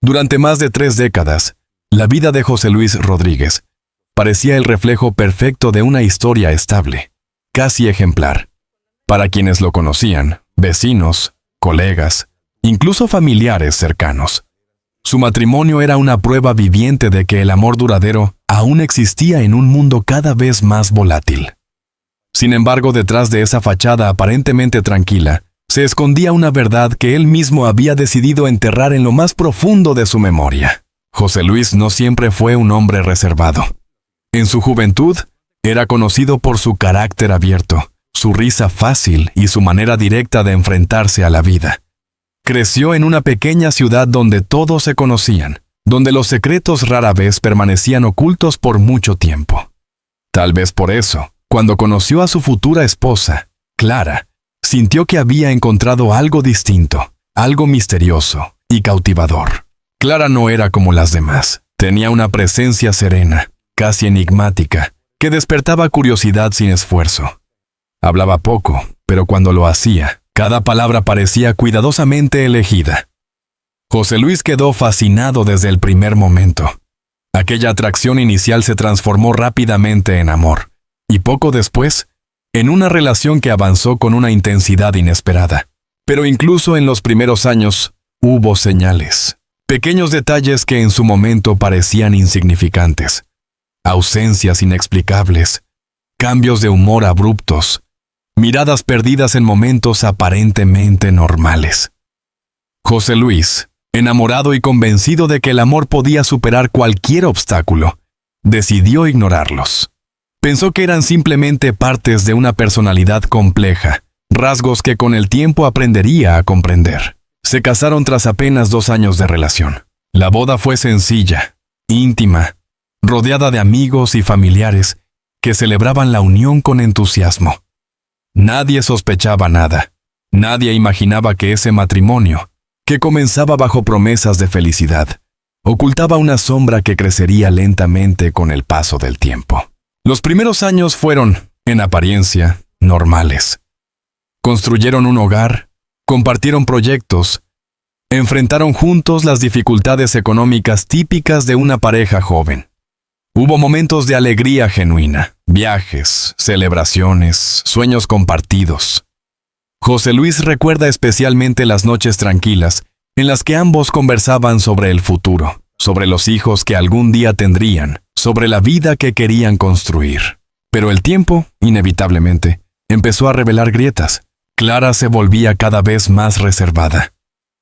Durante más de 3 décadas, la vida de José Luis Rodríguez parecía el reflejo perfecto de una historia estable, casi ejemplar. Para quienes lo conocían, vecinos, colegas, incluso familiares cercanos. Su matrimonio era una prueba viviente de que el amor duradero aún existía en un mundo cada vez más volátil. Sin embargo, detrás de esa fachada aparentemente tranquila, se escondía una verdad que él mismo había decidido enterrar en lo más profundo de su memoria. José Luis no siempre fue un hombre reservado. En su juventud, era conocido por su carácter abierto, su risa fácil y su manera directa de enfrentarse a la vida. Creció en una pequeña ciudad donde todos se conocían, donde los secretos rara vez permanecían ocultos por mucho tiempo. Tal vez por eso, cuando conoció a su futura esposa, Clara, sintió que había encontrado algo distinto, algo misterioso y cautivador. Clara no era como las demás. Tenía una presencia serena, casi enigmática, que despertaba curiosidad sin esfuerzo. Hablaba poco, pero cuando lo hacía, cada palabra parecía cuidadosamente elegida. José Luis quedó fascinado desde el primer momento. Aquella atracción inicial se transformó rápidamente en amor, y poco después, en una relación que avanzó con una intensidad inesperada. Pero incluso en los primeros años, hubo señales. Pequeños detalles que en su momento parecían insignificantes. Ausencias inexplicables. Cambios de humor abruptos. Miradas perdidas en momentos aparentemente normales. José Luis, enamorado y convencido de que el amor podía superar cualquier obstáculo, decidió ignorarlos. Pensó que eran simplemente partes de una personalidad compleja, rasgos que con el tiempo aprendería a comprender. Se casaron tras apenas 2 años de relación. La boda fue sencilla, íntima, rodeada de amigos y familiares que celebraban la unión con entusiasmo. Nadie sospechaba nada. Nadie imaginaba que ese matrimonio, que comenzaba bajo promesas de felicidad, ocultaba una sombra que crecería lentamente con el paso del tiempo. Los primeros años fueron, en apariencia, normales. Construyeron un hogar, compartieron proyectos, enfrentaron juntos las dificultades económicas típicas de una pareja joven. Hubo momentos de alegría genuina, viajes, celebraciones, sueños compartidos. José Luis recuerda especialmente las noches tranquilas en las que ambos conversaban sobre el futuro, sobre los hijos que algún día tendrían, sobre la vida que querían construir. Pero el tiempo, inevitablemente, empezó a revelar grietas. Clara se volvía cada vez más reservada.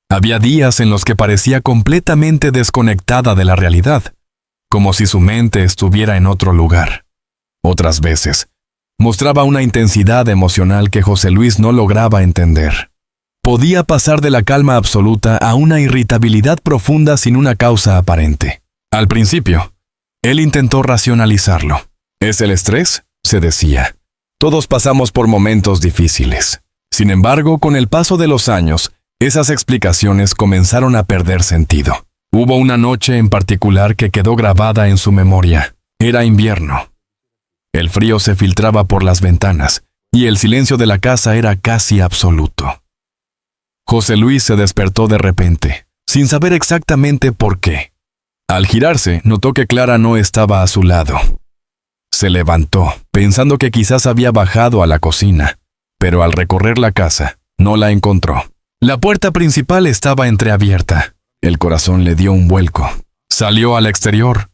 Había días en los que parecía completamente desconectada de la realidad, como si su mente estuviera en otro lugar. Otras veces, mostraba una intensidad emocional que José Luis no lograba entender. Podía pasar de la calma absoluta a una irritabilidad profunda sin una causa aparente. Al principio, él intentó racionalizarlo. ¿Es el estrés?, se decía. Todos pasamos por momentos difíciles. Sin embargo, con el paso de los años, esas explicaciones comenzaron a perder sentido. Hubo una noche en particular que quedó grabada en su memoria. Era invierno. El frío se filtraba por las ventanas, y el silencio de la casa era casi absoluto. José Luis se despertó de repente, sin saber exactamente por qué. Al girarse, notó que Clara no estaba a su lado. Se levantó, pensando que quizás había bajado a la cocina, pero al recorrer la casa, no la encontró. La puerta principal estaba entreabierta. El corazón le dio un vuelco. Salió al exterior,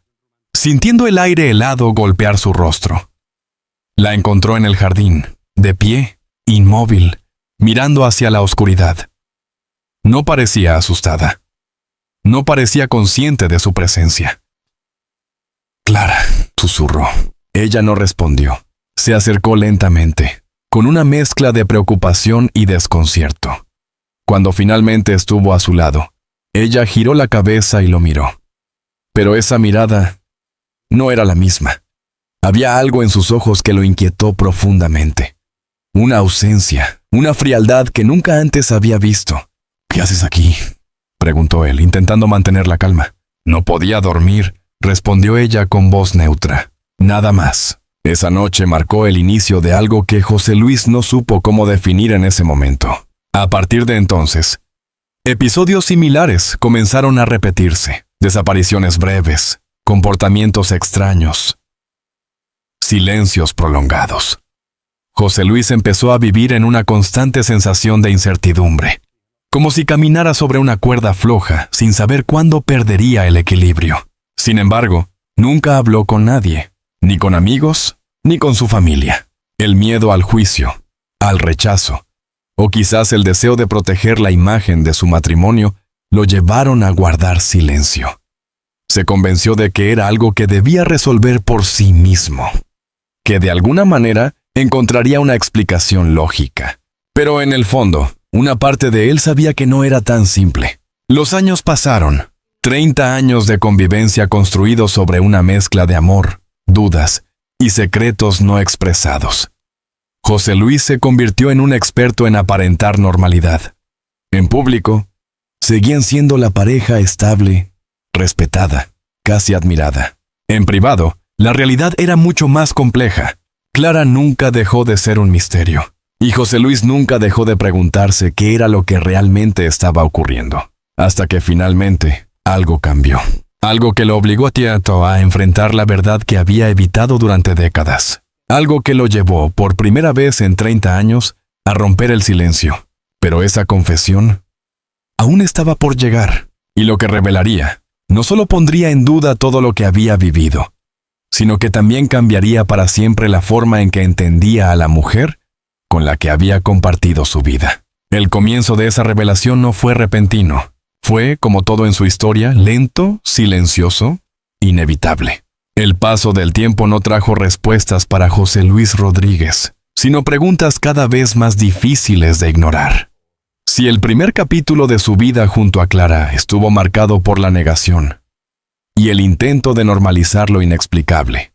sintiendo el aire helado golpear su rostro. La encontró en el jardín, de pie, inmóvil, mirando hacia la oscuridad. No parecía asustada. No parecía consciente de su presencia. «Clara», susurró. Ella no respondió. Se acercó lentamente, con una mezcla de preocupación y desconcierto. Cuando finalmente estuvo a su lado, ella giró la cabeza y lo miró. Pero esa mirada no era la misma. Había algo en sus ojos que lo inquietó profundamente. Una ausencia, una frialdad que nunca antes había visto. «¿Qué haces aquí?», preguntó él, intentando mantener la calma. «No podía dormir», respondió ella con voz neutra. Nada más. Esa noche marcó el inicio de algo que José Luis no supo cómo definir en ese momento. A partir de entonces, Episodios similares comenzaron a repetirse. Desapariciones breves, comportamientos extraños, silencios prolongados. José Luis empezó a vivir en una constante sensación de incertidumbre, como si caminara sobre una cuerda floja sin saber cuándo perdería el equilibrio. Sin embargo, nunca habló con nadie, ni con amigos, ni con su familia. El miedo al juicio, al rechazo, o quizás el deseo de proteger la imagen de su matrimonio, lo llevaron a guardar silencio. Se convenció de que era algo que debía resolver por sí mismo, que de alguna manera encontraría una explicación lógica. Pero en el fondo, una parte de él sabía que no era tan simple. Los años pasaron, 30 años de convivencia construidos sobre una mezcla de amor, dudas y secretos no expresados. José Luis se convirtió en un experto en aparentar normalidad. En público, seguían siendo la pareja estable, respetada, casi admirada. En privado, la realidad era mucho más compleja. Clara nunca dejó de ser un misterio, y José Luis nunca dejó de preguntarse qué era lo que realmente estaba ocurriendo. Hasta que finalmente, algo cambió. Algo que lo obligó a Tieto a enfrentar la verdad que había evitado durante décadas. Algo que lo llevó, por primera vez en 30 años, a romper el silencio. Pero esa confesión aún estaba por llegar, y lo que revelaría no solo pondría en duda todo lo que había vivido, sino que también cambiaría para siempre la forma en que entendía a la mujer con la que había compartido su vida. El comienzo de esa revelación no fue repentino. Fue, como todo en su historia, lento, silencioso, inevitable. El paso del tiempo no trajo respuestas para José Luis Rodríguez, sino preguntas cada vez más difíciles de ignorar. Si el primer capítulo de su vida junto a Clara estuvo marcado por la negación y el intento de normalizar lo inexplicable,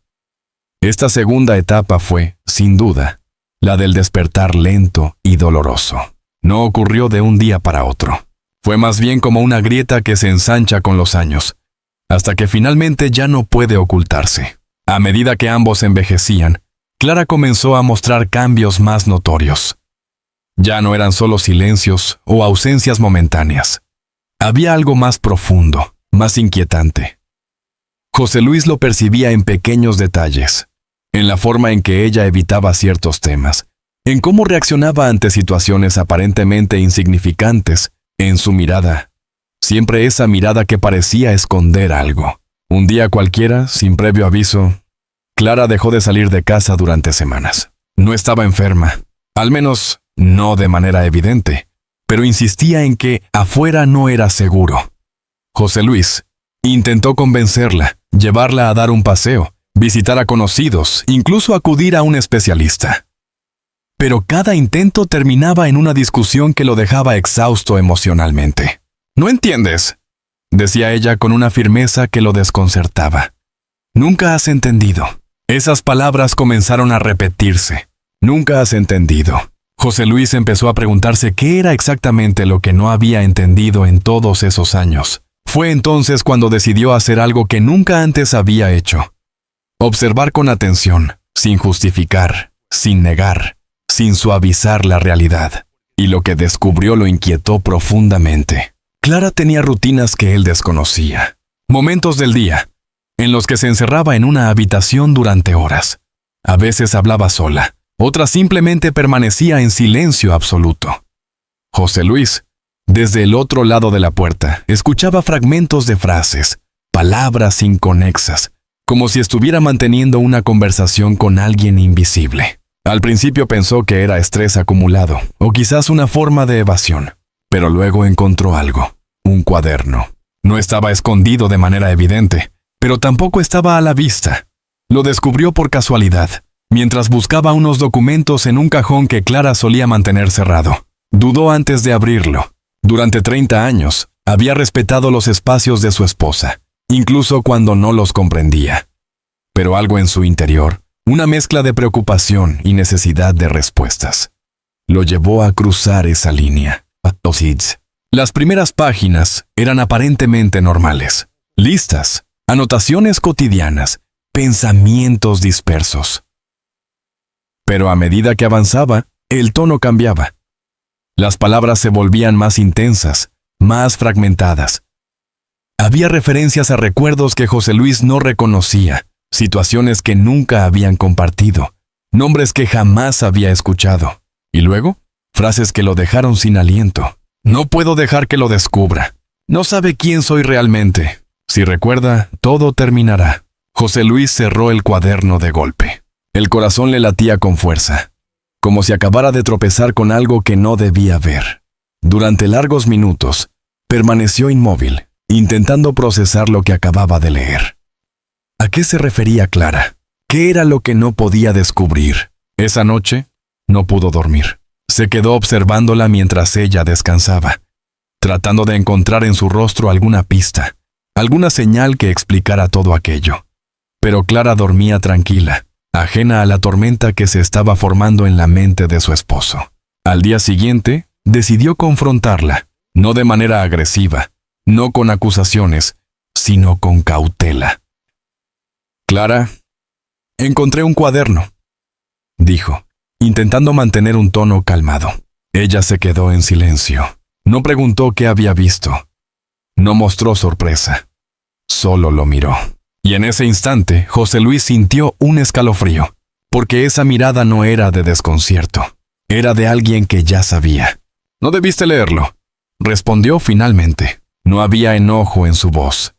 esta segunda etapa fue, sin duda, la del despertar lento y doloroso. No ocurrió de un día para otro. Fue más bien como una grieta que se ensancha con los años, hasta que finalmente ya no puede ocultarse. A medida que ambos envejecían, Clara comenzó a mostrar cambios más notorios. Ya no eran solo silencios o ausencias momentáneas. Había algo más profundo, más inquietante. José Luis lo percibía en pequeños detalles, en la forma en que ella evitaba ciertos temas, en cómo reaccionaba ante situaciones aparentemente insignificantes, en su mirada. Siempre esa mirada que parecía esconder algo. Un día cualquiera, sin previo aviso, Clara dejó de salir de casa durante semanas. No estaba enferma, al menos no de manera evidente, pero insistía en que afuera no era seguro. José Luis intentó convencerla, llevarla a dar un paseo, visitar a conocidos, incluso acudir a un especialista. Pero cada intento terminaba en una discusión que lo dejaba exhausto emocionalmente. «¿No entiendes?», decía ella con una firmeza que lo desconcertaba. «Nunca has entendido». Esas palabras comenzaron a repetirse. «Nunca has entendido». José Luis empezó a preguntarse qué era exactamente lo que no había entendido en todos esos años. Fue entonces cuando decidió hacer algo que nunca antes había hecho. Observar con atención, sin justificar, sin negar, sin suavizar la realidad. Y lo que descubrió lo inquietó profundamente. Clara tenía rutinas que él desconocía. Momentos del día, en los que se encerraba en una habitación durante horas. A veces hablaba sola, otras simplemente permanecía en silencio absoluto. José Luis, desde el otro lado de la puerta, escuchaba fragmentos de frases, palabras inconexas, como si estuviera manteniendo una conversación con alguien invisible. Al principio pensó que era estrés acumulado, o quizás una forma de evasión, pero luego encontró algo, un cuaderno. No estaba escondido de manera evidente, pero tampoco estaba a la vista. Lo descubrió por casualidad, mientras buscaba unos documentos en un cajón que Clara solía mantener cerrado. Dudó antes de abrirlo. Durante 30 años, había respetado los espacios de su esposa, incluso cuando no los comprendía. Pero algo en su interior, una mezcla de preocupación y necesidad de respuestas, lo llevó a cruzar esa línea. Las primeras páginas eran aparentemente normales. Listas, anotaciones cotidianas, pensamientos dispersos. Pero a medida que avanzaba, el tono cambiaba. Las palabras se volvían más intensas, más fragmentadas. Había referencias a recuerdos que José Luis no reconocía, situaciones que nunca habían compartido, nombres que jamás había escuchado. Y luego, frases que lo dejaron sin aliento. No puedo dejar que lo descubra. No sabe quién soy realmente. Si recuerda, todo terminará. José Luis cerró el cuaderno de golpe. El corazón le latía con fuerza, como si acabara de tropezar con algo que no debía ver. Durante largos minutos, permaneció inmóvil, intentando procesar lo que acababa de leer. ¿A qué se refería Clara? ¿Qué era lo que no podía descubrir? Esa noche, no pudo dormir. Se quedó observándola mientras ella descansaba, tratando de encontrar en su rostro alguna pista, alguna señal que explicara todo aquello. Pero Clara dormía tranquila, ajena a la tormenta que se estaba formando en la mente de su esposo. Al día siguiente, decidió confrontarla, no de manera agresiva, no con acusaciones, sino con cautela. «Clara, encontré un cuaderno», dijo, intentando mantener un tono calmado. Ella se quedó en silencio. No preguntó qué había visto. No mostró sorpresa. Solo lo miró. Y en ese instante, José Luis sintió un escalofrío, porque esa mirada no era de desconcierto. Era de alguien que ya sabía. «No debiste leerlo», respondió finalmente. No había enojo en su voz.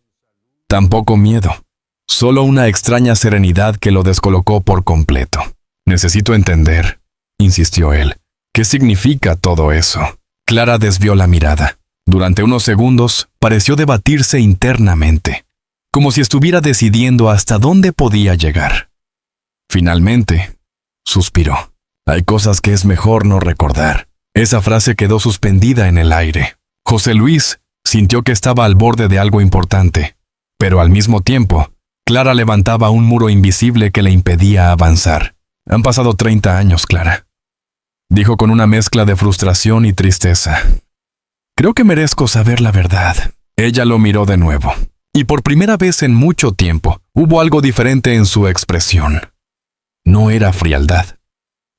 Tampoco miedo. Solo una extraña serenidad que lo descolocó por completo. «Necesito entender», insistió él. «¿Qué significa todo eso?» Clara desvió la mirada. Durante unos segundos, pareció debatirse internamente, como si estuviera decidiendo hasta dónde podía llegar. Finalmente, suspiró. «Hay cosas que es mejor no recordar». Esa frase quedó suspendida en el aire. José Luis sintió que estaba al borde de algo importante, pero al mismo tiempo, Clara levantaba un muro invisible que le impedía avanzar. «Han pasado 30 años, Clara», dijo con una mezcla de frustración y tristeza. «Creo que merezco saber la verdad». Ella lo miró de nuevo, y por primera vez en mucho tiempo, hubo algo diferente en su expresión. No era frialdad,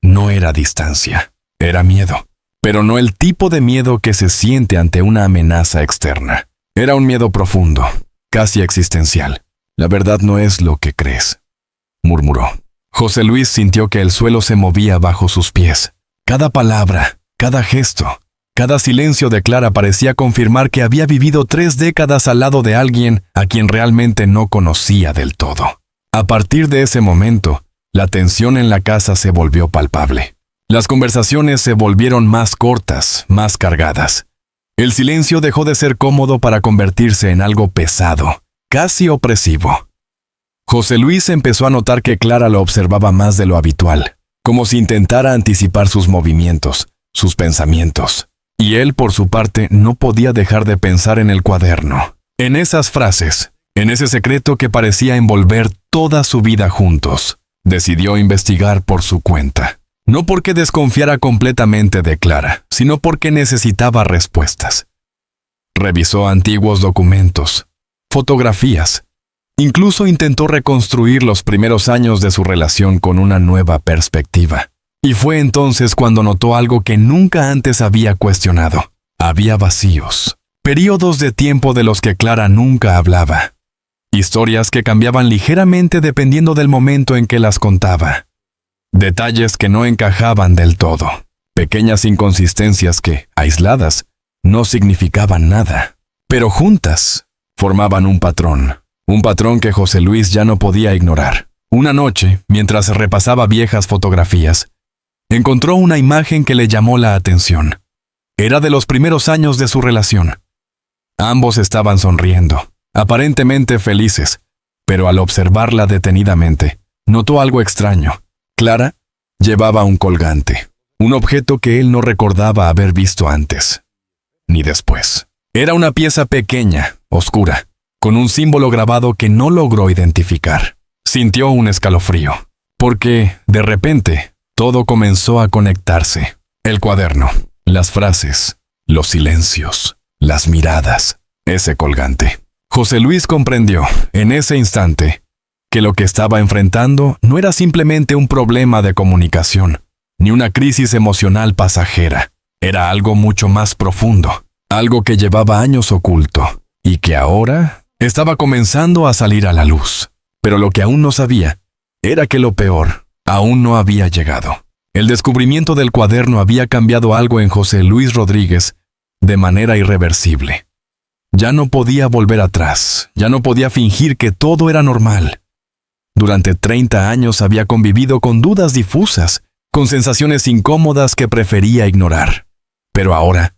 no era distancia, era miedo. Pero no el tipo de miedo que se siente ante una amenaza externa. Era un miedo profundo, casi existencial. «La verdad no es lo que crees», murmuró. José Luis sintió que el suelo se movía bajo sus pies. Cada palabra, cada gesto, cada silencio de Clara parecía confirmar que había vivido 3 décadas al lado de alguien a quien realmente no conocía del todo. A partir de ese momento, la tensión en la casa se volvió palpable. Las conversaciones se volvieron más cortas, más cargadas. El silencio dejó de ser cómodo para convertirse en algo pesado, casi opresivo. José Luis empezó a notar que Clara lo observaba más de lo habitual, como si intentara anticipar sus movimientos, sus pensamientos. Y él, por su parte, no podía dejar de pensar en el cuaderno, en esas frases, en ese secreto que parecía envolver toda su vida juntos. Decidió investigar por su cuenta. No porque desconfiara completamente de Clara, sino porque necesitaba respuestas. Revisó antiguos documentos, fotografías. Incluso intentó reconstruir los primeros años de su relación con una nueva perspectiva. Y fue entonces cuando notó algo que nunca antes había cuestionado. Había vacíos, períodos de tiempo de los que Clara nunca hablaba. Historias que cambiaban ligeramente dependiendo del momento en que las contaba. Detalles que no encajaban del todo. Pequeñas inconsistencias que, aisladas, no significaban nada. Pero juntas, formaban un patrón. Un patrón que José Luis ya no podía ignorar. Una noche, mientras repasaba viejas fotografías, encontró una imagen que le llamó la atención. Era de los primeros años de su relación. Ambos estaban sonriendo, aparentemente felices, pero al observarla detenidamente, notó algo extraño. Clara llevaba un colgante, un objeto que él no recordaba haber visto antes, ni después. Era una pieza pequeña, oscura, con un símbolo grabado que no logró identificar. Sintió un escalofrío, porque, de repente, todo comenzó a conectarse. El cuaderno, las frases, los silencios, las miradas, ese colgante. José Luis comprendió, en ese instante, que lo que estaba enfrentando no era simplemente un problema de comunicación, ni una crisis emocional pasajera. Era algo mucho más profundo, algo que llevaba años oculto y que ahora estaba comenzando a salir a la luz. Pero lo que aún no sabía era que lo peor aún no había llegado. El descubrimiento del cuaderno había cambiado algo en José Luis Rodríguez de manera irreversible. Ya no podía volver atrás, ya no podía fingir que todo era normal. Durante 30 años había convivido con dudas difusas, con sensaciones incómodas que prefería ignorar. Pero ahora,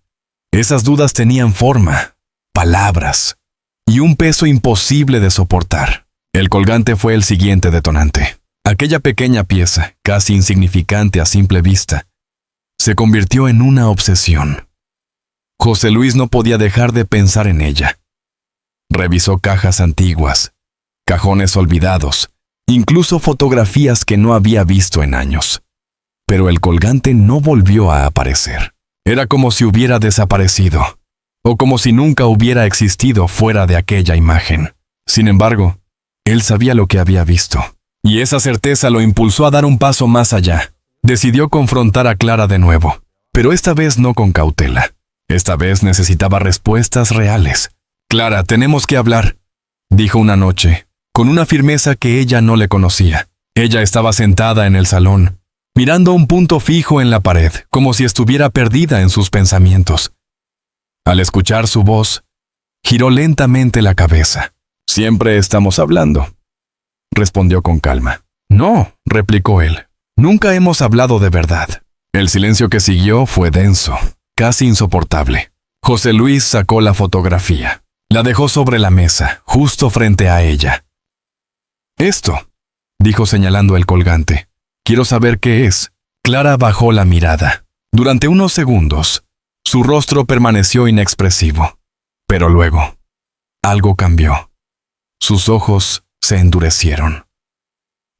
esas dudas tenían forma, palabras y un peso imposible de soportar. El colgante fue el siguiente detonante. Aquella pequeña pieza, casi insignificante a simple vista, se convirtió en una obsesión. José Luis no podía dejar de pensar en ella. Revisó cajas antiguas, cajones olvidados, incluso fotografías que no había visto en años. Pero el colgante no volvió a aparecer. Era como si hubiera desaparecido, o como si nunca hubiera existido fuera de aquella imagen. Sin embargo, él sabía lo que había visto, y esa certeza lo impulsó a dar un paso más allá. Decidió confrontar a Clara de nuevo, pero esta vez no con cautela. Esta vez necesitaba respuestas reales. «Clara, tenemos que hablar», dijo una noche, con una firmeza que ella no le conocía. Ella estaba sentada en el salón, mirando un punto fijo en la pared, como si estuviera perdida en sus pensamientos. Al escuchar su voz, giró lentamente la cabeza. «Siempre estamos hablando», respondió con calma. «No», replicó él, «nunca hemos hablado de verdad». El silencio que siguió fue denso, casi insoportable. José Luis sacó la fotografía. La dejó sobre la mesa, justo frente a ella. «Esto», dijo señalando el colgante. «Quiero saber qué es». Clara bajó la mirada. Durante unos segundos, su rostro permaneció inexpresivo. Pero luego, algo cambió. Sus ojos se endurecieron.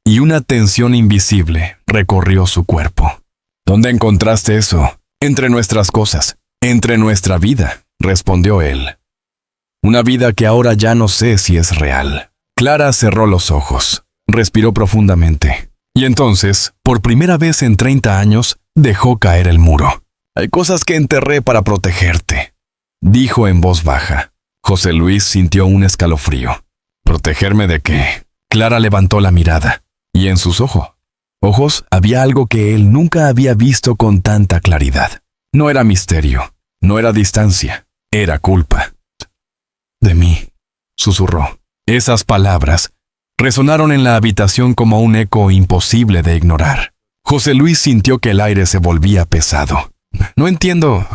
Y una tensión invisible recorrió su cuerpo. «¿Dónde encontraste eso?» «Entre nuestras cosas, entre nuestra vida», respondió él. «Una vida que ahora ya no sé si es real». Clara cerró los ojos, respiró profundamente, y entonces, por primera vez en 30 años, dejó caer el muro. «Hay cosas que enterré para protegerte», dijo en voz baja. José Luis sintió un escalofrío. «¿Protegerme de qué?» Clara levantó la mirada, y en sus ojos había algo que él nunca había visto con tanta claridad. No era misterio, no era distancia, era culpa. «De mí», susurró. Esas palabras resonaron en la habitación como un eco imposible de ignorar. José Luis sintió que el aire se volvía pesado. «No entiendo».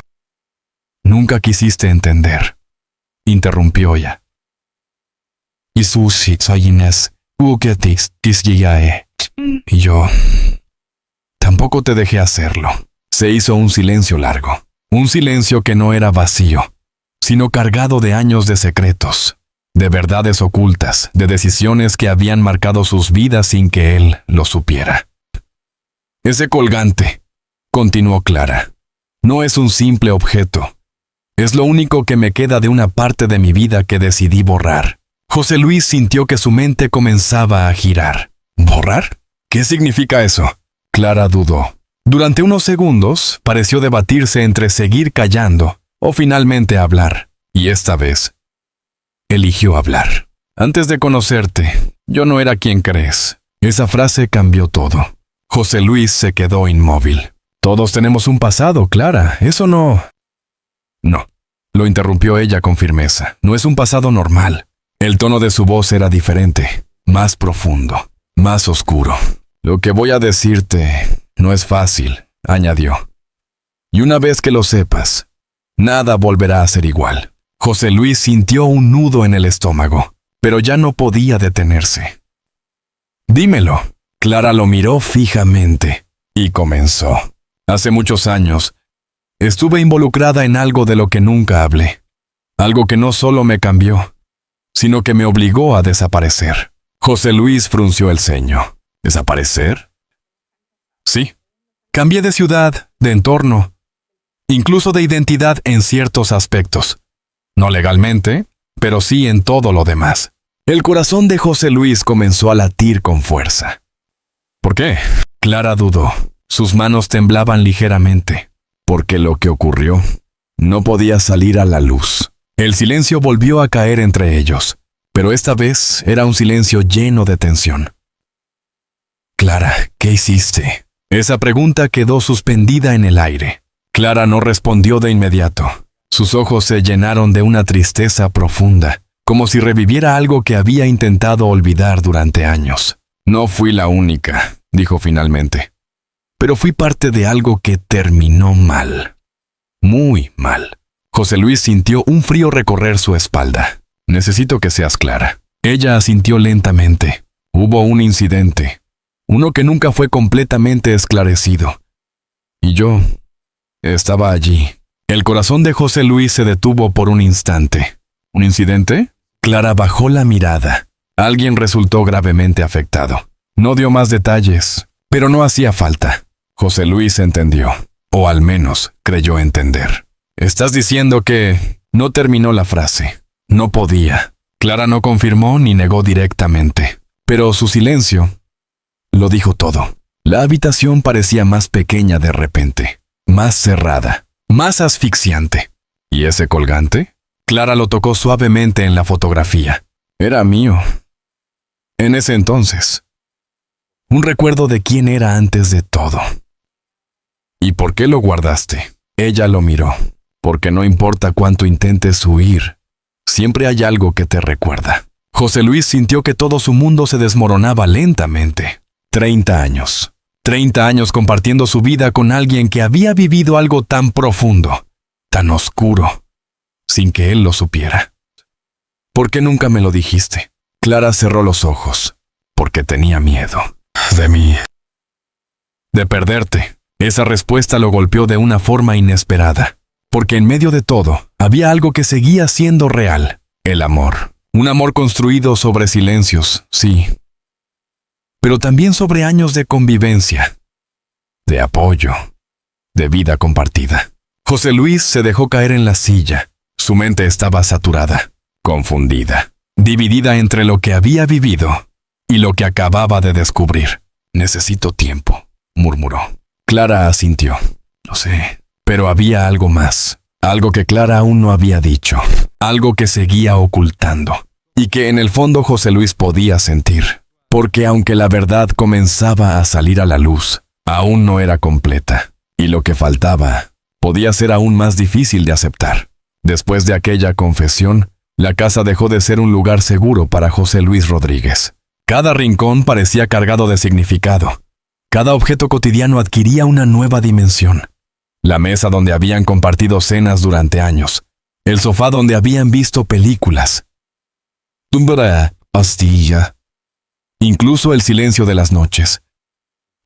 «Nunca quisiste entender», interrumpió ella. «Y yo tampoco te dejé hacerlo». Se hizo un silencio largo, un silencio que no era vacío, sino cargado de años de secretos, de verdades ocultas, de decisiones que habían marcado sus vidas sin que él lo supiera. «Ese colgante», continuó Clara, «no es un simple objeto. Es lo único que me queda de una parte de mi vida que decidí borrar». José Luis sintió que su mente comenzaba a girar. «¿Borrar? ¿Qué significa eso?» Clara dudó. Durante unos segundos pareció debatirse entre seguir callando o finalmente hablar, y esta vez eligió hablar. «Antes de conocerte, yo no era quien crees». Esa frase cambió todo. José Luis se quedó inmóvil. «Todos tenemos un pasado, Clara, eso no...» «No», lo interrumpió ella con firmeza. «No es un pasado normal». El tono de su voz era diferente, más profundo, más oscuro. «Lo que voy a decirte no es fácil», añadió. «Y una vez que lo sepas, nada volverá a ser igual». José Luis sintió un nudo en el estómago, pero ya no podía detenerse. «Dímelo». Clara lo miró fijamente y comenzó. «Hace muchos años, estuve involucrada en algo de lo que nunca hablé. Algo que no solo me cambió, sino que me obligó a desaparecer». José Luis frunció el ceño. «¿Desaparecer?» «Sí. Cambié de ciudad, de entorno, incluso de identidad en ciertos aspectos. No legalmente, pero sí en todo lo demás». El corazón de José Luis comenzó a latir con fuerza. «¿Por qué?» Clara dudó. Sus manos temblaban ligeramente. «Porque lo que ocurrió no podía salir a la luz. El silencio volvió a caer entre ellos, pero esta vez era un silencio lleno de tensión. Clara, ¿qué hiciste? Esa pregunta quedó suspendida en el aire. Clara no respondió de inmediato. Sus ojos se llenaron de una tristeza profunda, como si reviviera algo que había intentado olvidar durante años. No fui la única, dijo finalmente. Pero fui parte de algo que terminó mal. Muy mal. José Luis sintió un frío recorrer su espalda. Necesito que seas clara. Ella asintió lentamente. Hubo un incidente. Uno que nunca fue completamente esclarecido. Y yo estaba allí. El corazón de José Luis se detuvo por un instante. ¿Un incidente? Clara bajó la mirada. Alguien resultó gravemente afectado. No dio más detalles, pero no hacía falta. José Luis entendió, o al menos creyó entender. Estás diciendo que... No terminó la frase. No podía. Clara no confirmó ni negó directamente, pero su silencio lo dijo todo. La habitación parecía más pequeña de repente, más cerrada, más asfixiante. ¿Y ese colgante? Clara lo tocó suavemente en la fotografía. Era mío. En ese entonces. Un recuerdo de quién era antes de todo. ¿Y por qué lo guardaste? Ella lo miró. Porque no importa cuánto intentes huir, siempre hay algo que te recuerda. José Luis sintió que todo su mundo se desmoronaba lentamente. 30 años. 30 años compartiendo su vida con alguien que había vivido algo tan profundo, tan oscuro, sin que él lo supiera. ¿Por qué nunca me lo dijiste? Clara cerró los ojos, porque tenía miedo. De mí. De perderte. Esa respuesta lo golpeó de una forma inesperada, porque en medio de todo, había algo que seguía siendo real. El amor. Un amor construido sobre silencios, sí. Pero también sobre años de convivencia, de apoyo, de vida compartida. José Luis se dejó caer en la silla. Su mente estaba saturada, confundida, dividida entre lo que había vivido y lo que acababa de descubrir. Necesito tiempo, murmuró. Clara asintió. Lo sé, pero había algo más. Algo que Clara aún no había dicho. Algo que seguía ocultando. Y que en el fondo José Luis podía sentir. Porque aunque la verdad comenzaba a salir a la luz, aún no era completa. Y lo que faltaba podía ser aún más difícil de aceptar. Después de aquella confesión, la casa dejó de ser un lugar seguro para José Luis Rodríguez. Cada rincón parecía cargado de significado. Cada objeto cotidiano adquiría una nueva dimensión. La mesa donde habían compartido cenas durante años. El sofá donde habían visto películas. Tumbra, astilla. Incluso el silencio de las noches.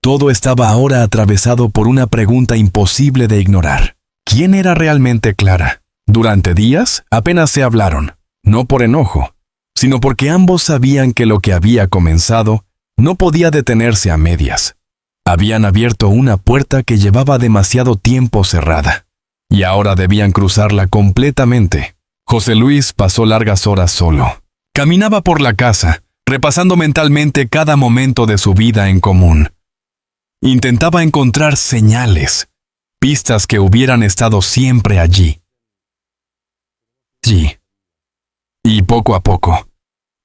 Todo estaba ahora atravesado por una pregunta imposible de ignorar. ¿Quién era realmente Clara? Durante días apenas se hablaron, no por enojo, sino porque ambos sabían que lo que había comenzado no podía detenerse a medias. Habían abierto una puerta que llevaba demasiado tiempo cerrada, y ahora debían cruzarla completamente. José Luis pasó largas horas solo. Caminaba por la casa, repasando mentalmente cada momento de su vida en común. Intentaba encontrar señales, pistas que hubieran estado siempre allí. Sí. Y poco a poco,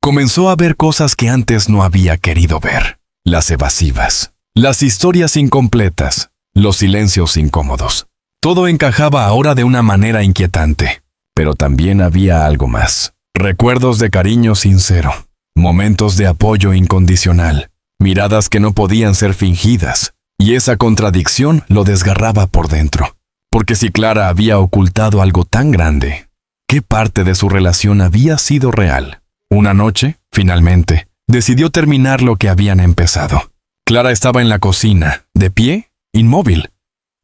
comenzó a ver cosas que antes no había querido ver. Las evasivas, las historias incompletas, los silencios incómodos. Todo encajaba ahora de una manera inquietante, pero también había algo más. Recuerdos de cariño sincero, momentos de apoyo incondicional, miradas que no podían ser fingidas, y esa contradicción lo desgarraba por dentro. Porque si Clara había ocultado algo tan grande, ¿qué parte de su relación había sido real? Una noche, finalmente, decidió terminar lo que habían empezado. Clara estaba en la cocina, de pie, inmóvil,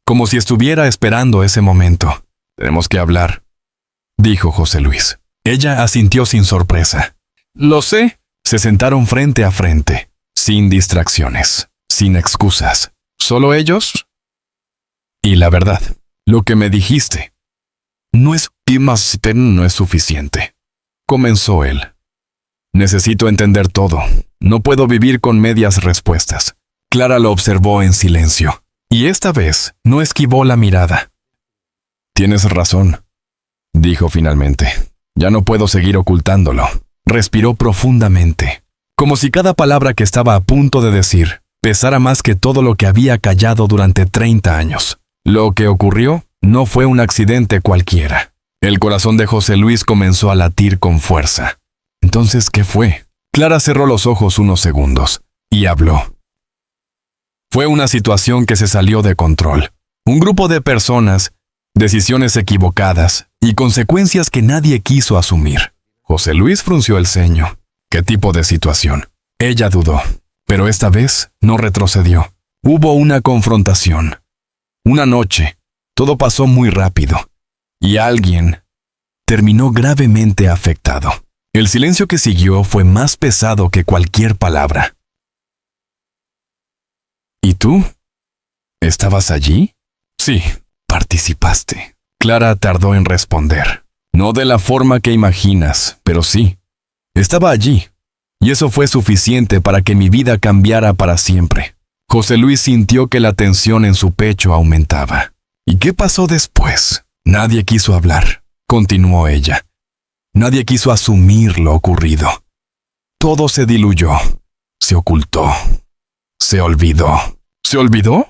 como si estuviera esperando ese momento. «Tenemos que hablar», dijo José Luis. Ella asintió sin sorpresa. «Lo sé». Se sentaron frente a frente, sin distracciones, sin excusas. ¿Solo ellos? Y la verdad, lo que me dijiste, no es suficiente. Comenzó él. Necesito entender todo. No puedo vivir con medias respuestas. Clara lo observó en silencio, y esta vez no esquivó la mirada. Tienes razón, dijo finalmente. Ya no puedo seguir ocultándolo. Respiró profundamente, como si cada palabra que estaba a punto de decir pesara más que todo lo que había callado durante 30 años. Lo que ocurrió no fue un accidente cualquiera. El corazón de José Luis comenzó a latir con fuerza. Entonces, ¿qué fue? Clara cerró los ojos unos segundos y habló. Fue una situación que se salió de control. Un grupo de personas, decisiones equivocadas y consecuencias que nadie quiso asumir. José Luis frunció el ceño. ¿Qué tipo de situación? Ella dudó, pero esta vez no retrocedió. Hubo una confrontación. Una noche, todo pasó muy rápido, y alguien terminó gravemente afectado. El silencio que siguió fue más pesado que cualquier palabra. ¿Y tú? ¿Estabas allí? Sí, participaste. Clara tardó en responder. No de la forma que imaginas, pero sí. Estaba allí, y eso fue suficiente para que mi vida cambiara para siempre. José Luis sintió que la tensión en su pecho aumentaba. ¿Y qué pasó después? Nadie quiso hablar, continuó ella. Nadie quiso asumir lo ocurrido. Todo se diluyó, se ocultó, se olvidó. ¿Se olvidó?,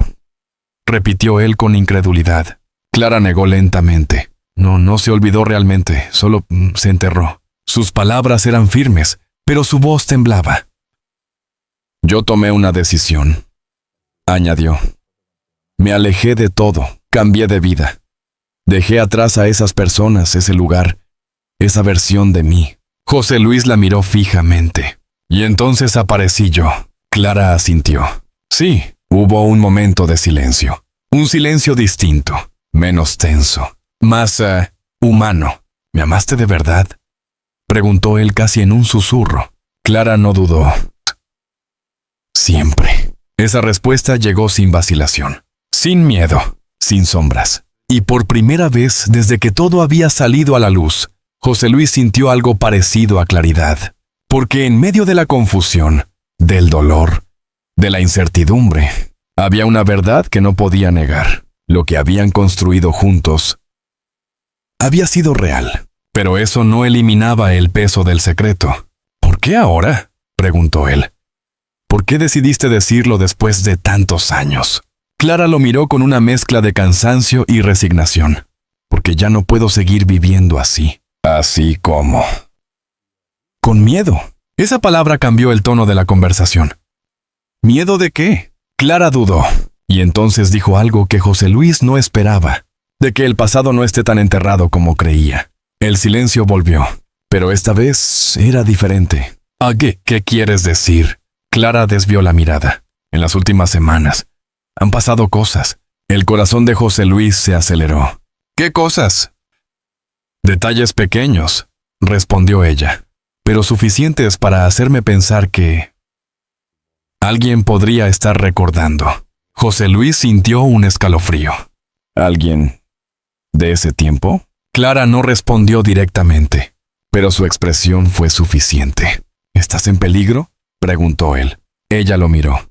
repitió él con incredulidad. Clara negó lentamente. No se olvidó realmente, solo se enterró. Sus palabras eran firmes, pero su voz temblaba. Yo tomé una decisión, añadió. Me alejé de todo, cambié de vida. Dejé atrás a esas personas, ese lugar, esa versión de mí. José Luis la miró fijamente. Y entonces aparecí yo. Clara asintió. Sí, hubo un momento de silencio. Un silencio distinto, menos tenso, más humano. ¿Me amaste de verdad?, preguntó él casi en un susurro. Clara no dudó. Siempre. Esa respuesta llegó sin vacilación, sin miedo, sin sombras. Y por primera vez desde que todo había salido a la luz, José Luis sintió algo parecido a claridad. Porque en medio de la confusión, del dolor, de la incertidumbre, había una verdad que no podía negar. Lo que habían construido juntos había sido real, pero eso no eliminaba el peso del secreto. ¿Por qué ahora?, preguntó él. ¿Por qué decidiste decirlo después de tantos años? Clara lo miró con una mezcla de cansancio y resignación. Porque ya no puedo seguir viviendo así. ¿Así como? Con miedo. Esa palabra cambió el tono de la conversación. ¿Miedo de qué? Clara dudó, y entonces dijo algo que José Luis no esperaba, de que el pasado no esté tan enterrado como creía. El silencio volvió, pero esta vez era diferente. ¿Qué quieres decir? Clara desvió la mirada. En las últimas semanas han pasado cosas. El corazón de José Luis se aceleró. ¿Qué cosas? Detalles pequeños, respondió ella, pero suficientes para hacerme pensar que alguien podría estar recordando. José Luis sintió un escalofrío. ¿Alguien de ese tiempo? Clara no respondió directamente, pero su expresión fue suficiente. ¿Estás en peligro?, preguntó él. Ella lo miró.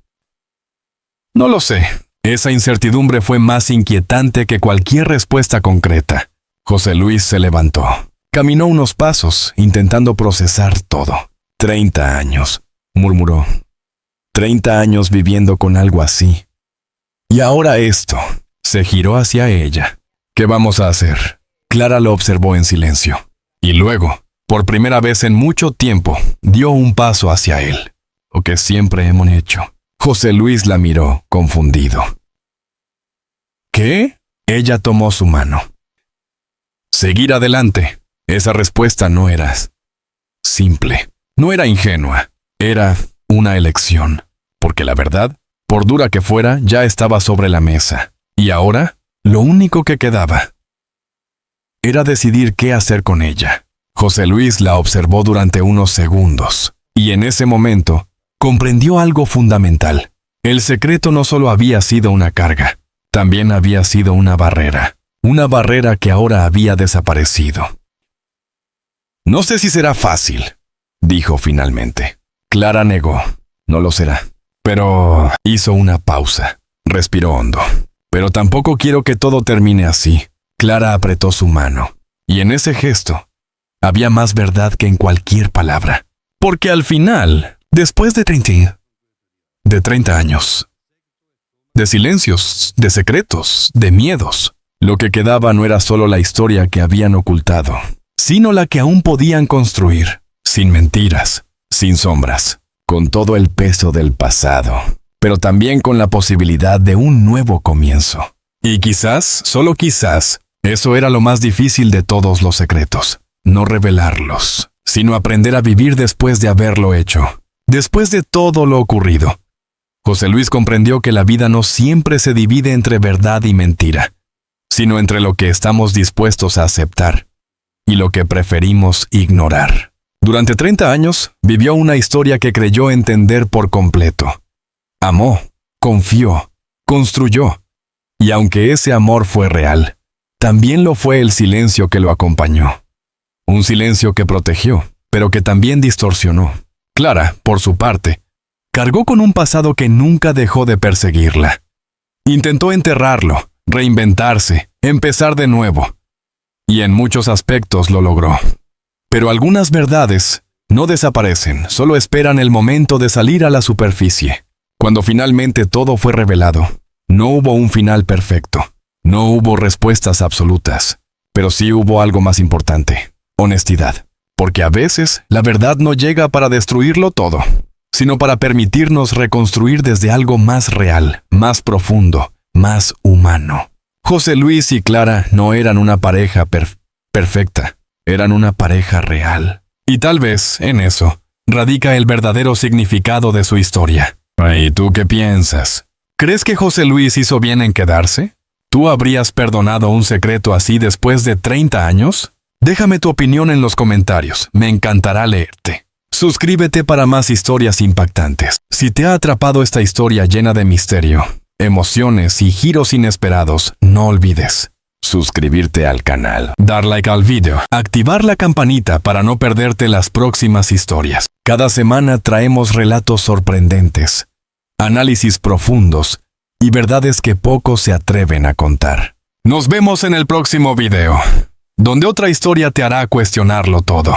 No lo sé. Esa incertidumbre fue más inquietante que cualquier respuesta concreta. José Luis se levantó. Caminó unos pasos, intentando procesar todo. 30 años, murmuró. 30 años viviendo con algo así. Y ahora esto. Se giró hacia ella. ¿Qué vamos a hacer? Clara lo observó en silencio. Y luego, por primera vez en mucho tiempo, dio un paso hacia él. Lo que siempre hemos hecho. José Luis la miró, confundido. ¿Qué? Ella tomó su mano. Seguir adelante. Esa respuesta no era simple. No era ingenua. Era una elección. Porque la verdad, por dura que fuera, ya estaba sobre la mesa. Y ahora, lo único que quedaba era decidir qué hacer con ella. José Luis la observó durante unos segundos. Y en ese momento, comprendió algo fundamental. El secreto no solo había sido una carga, también había sido una barrera que ahora había desaparecido. No sé si será fácil, dijo finalmente. Clara negó. No lo será. Pero hizo una pausa. Respiró hondo. Pero tampoco quiero que todo termine así. Clara apretó su mano, y en ese gesto había más verdad que en cualquier palabra. Porque al final, después de 30 años, de silencios, de secretos, de miedos, lo que quedaba no era solo la historia que habían ocultado, sino la que aún podían construir, sin mentiras, sin sombras, con todo el peso del pasado, pero también con la posibilidad de un nuevo comienzo. Y quizás, solo quizás, eso era lo más difícil de todos los secretos, no revelarlos, sino aprender a vivir después de haberlo hecho, después de todo lo ocurrido. José Luis comprendió que la vida no siempre se divide entre verdad y mentira, sino entre lo que estamos dispuestos a aceptar y lo que preferimos ignorar. Durante 30 años, vivió una historia que creyó entender por completo. Amó, confió, construyó, y aunque ese amor fue real, también lo fue el silencio que lo acompañó. Un silencio que protegió, pero que también distorsionó. Clara, por su parte, cargó con un pasado que nunca dejó de perseguirla. Intentó enterrarlo, reinventarse, empezar de nuevo. Y en muchos aspectos lo logró. Pero algunas verdades no desaparecen, solo esperan el momento de salir a la superficie. Cuando finalmente todo fue revelado, no hubo un final perfecto, no hubo respuestas absolutas, pero sí hubo algo más importante: honestidad. Porque a veces la verdad no llega para destruirlo todo, sino para permitirnos reconstruir desde algo más real, más profundo, más humano. José Luis y Clara no eran una pareja perfecta, eran una pareja real. Y tal vez, en eso, radica el verdadero significado de su historia. ¿Y tú qué piensas? ¿Crees que José Luis hizo bien en quedarse? ¿Tú habrías perdonado un secreto así después de 30 años? Déjame tu opinión en los comentarios, me encantará leerte. Suscríbete para más historias impactantes. Si te ha atrapado esta historia llena de misterio, emociones y giros inesperados, no olvides suscribirte al canal, dar like al video, activar la campanita para no perderte las próximas historias. Cada semana traemos relatos sorprendentes, análisis profundos y verdades que pocos se atreven a contar. Nos vemos en el próximo video, donde otra historia te hará cuestionarlo todo.